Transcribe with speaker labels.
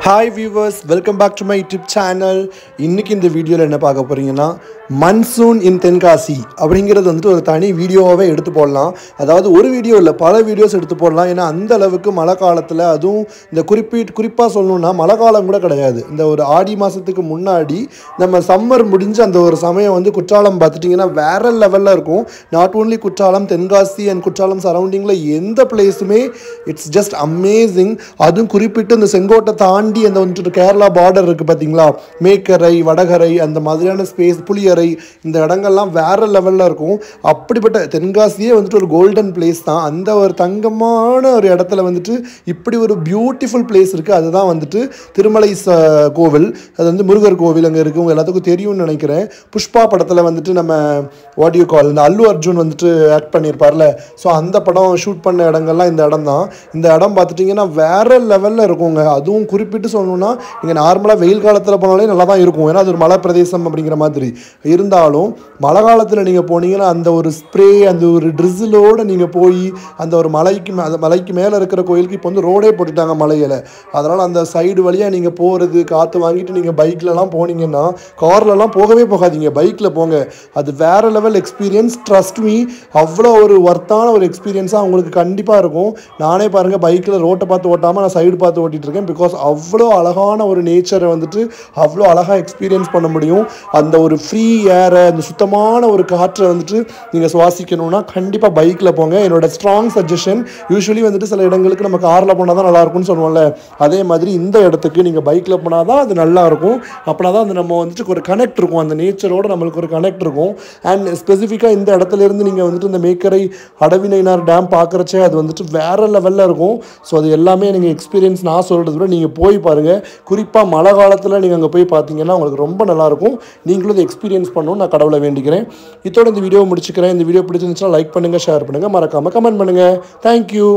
Speaker 1: Hi viewers, welcome back to my YouTube channel. இன்னைக்கு இந்த வீடியோல என்ன பார்க்க போறீங்கன்னா மன்சூன் இன் தென்காசி அப்படிங்கிறது வந்துட்டு ஒரு தனி வீடியோவாவே எடுத்து போடலாம். அதாவது ஒரு வீடியோ இல்லை, பல வீடியோஸ் எடுத்து போடலாம். ஏன்னா அந்த அளவுக்கு மழை காலத்தில், அதுவும் இந்த குறிப்பாக சொல்லணும்னா மழை காலம் கூட கிடையாது, இந்த ஒரு ஆடி மாதத்துக்கு முன்னாடி நம்ம சம்மர் முடிஞ்ச அந்த ஒரு சமயம் வந்து குற்றாலம் பார்த்துட்டிங்கன்னா வேற லெவலில் இருக்கும். Not only Courtallam, Tenkasi and Courtallam சரௌண்டிங்கில் எந்த பிளேஸுமே இட்ஸ் ஜஸ்ட் அமேசிங். அதுவும் குறிப்பிட்டு இந்த செங்கோட்டை தாண்டி அந்த வந்துட்டு கேரளா பார்டர் இருக்குது பார்த்தீங்களா, மேக்கரை, வடகரை, அந்த மாதிரியான ஸ்பேஸ், புளியரை, இந்த இடங்கள்லாம் வேற லெவலில் இருக்கும். அப்படிப்பட்ட தென்காசியே வந்துட்டு ஒரு கோல்டன் பிளேஸ் தான். அந்த ஒரு தங்கமான ஒரு இடத்துல வந்துட்டு இப்படி ஒரு பியூட்டிஃபுல் பிளேஸ் இருக்குது. அதுதான் வந்துட்டு திருமலை கோவில். அது வந்து முருகர் கோவில் அங்கே இருக்குது. உங்கள் எல்லாத்துக்கும் தெரியும்னு நினைக்கிறேன். புஷ்பா படத்தில் வந்துட்டு நம்ம வாடியோ கால் இந்த அல்லு அர்ஜுன் வந்துட்டு ஆக்ட் பண்ணியிருப்பார்ல, ஸோ அந்த படம் ஷூட் பண்ண இடங்கள்லாம் இந்த இடம் தான். இந்த இடம் பார்த்துட்டிங்கன்னா வேற லெவலில் இருக்குங்க. அதுவும் குறிப்பிட்டு சொல்லணும்னா நீங்கள் நார்மலாக வெயில் காலத்தில் போனாலே நல்லா தான் இருக்கும், ஏன்னா அது ஒரு மலை பிரதேசம் அப்படிங்கிற மாதிரி இருந்தாலும் மழை காலத்தில் நீங்கள் போனீங்கன்னா அந்த ஒரு ஸ்ப்ரே, அந்த ஒரு ட்ரிசிலோடு நீங்கள் போய் அந்த ஒரு மலைக்கு மேலே இருக்கிற கோயிலுக்கு இப்போ வந்து ரோடே போட்டுட்டாங்க மலையில். அதனால் அந்த சைடு வழியாக நீங்கள் போகிறது, காற்று வாங்கிட்டு நீங்கள் பைக்லலாம் போனீங்கன்னா, கார்லலாம் போகவே போகாதீங்க, பைக்கில் போங்க. அது வேறு லெவல் எக்ஸ்பீரியன்ஸ். ட்ரஸ்ட் மீ, அவ்வளோ ஒரு ஒர்த்தான ஒரு எக்ஸ்பீரியன்ஸாக உங்களுக்கு கண்டிப்பாக இருக்கும். நானே பாருங்கள், பைக்கில் ரோட்டை பார்த்து ஓட்டாமல் நான் சைடு பார்த்து ஓட்டிகிட்டு இருக்கேன். பிகாஸ் அவ்வளோ அழகான ஒரு நேச்சரை வந்துட்டு அவ்வளோ அழகாக எக்ஸ்பீரியன்ஸ் பண்ண முடியும். அந்த ஒரு ஃப்ரீ ஏரை, அந்த சுத்தமான ஒரு காற்றை வந்துட்டு நீங்கள் சுவாசிக்கணும்னா கண்டிப்பாக பைக்கில் போங்க. என்னோட ஸ்ட்ராங் சஜஷன். யூஸ்வலி வந்துட்டு சில இடங்களுக்கு நம்ம காரில் போனால் தான் நல்லாயிருக்கும்னு சொல்லுவோம்ல, அதே மாதிரி இந்த இடத்துக்கு நீங்கள் பைக்கில் போனால் தான் அது நல்லாயிருக்கும். அப்படின்னா தான் அது நம்ம வந்துட்டு ஒரு கனெக்ட் இருக்கும், அந்த நேச்சரோடு நம்மளுக்கு ஒரு கனெக்ட் இருக்கும். அண்ட் ஸ்பெசிஃபிக்காக இந்த இடத்துலேருந்து நீங்கள் வந்துட்டு இந்த மேக்கரை அடவிநயினார் டேம் பார்க்குறச்சே அது வந்துட்டு வேறு லெவலில் இருக்கும். ஸோ அது எல்லாமே நீங்கள் எக்ஸ்பீரியன்ஸ் நான் சொல்கிறத விட நீங்கள் போய் பாருங்கள். குறிப்பாக மழை காலத்தில் நீங்கள் அங்கே போய் பார்த்தீங்கன்னா உங்களுக்கு ரொம்ப நல்லாயிருக்கும். நீங்களும் இதை எக்ஸ்பீரியன்ஸ் பண்ணணும்னு நான் கடவுளை வேண்டிக்கிறேன். இதோட இந்த வீடியோ முடிச்சுக்கிறேன். இந்த வீடியோ பிடிச்சிருந்துச்சுன்னா லைக் பண்ணுங்கள், ஷேர் பண்ணுங்கள், மறக்காமல் கமெண்ட் பண்ணுங்கள். தேங்க்யூ.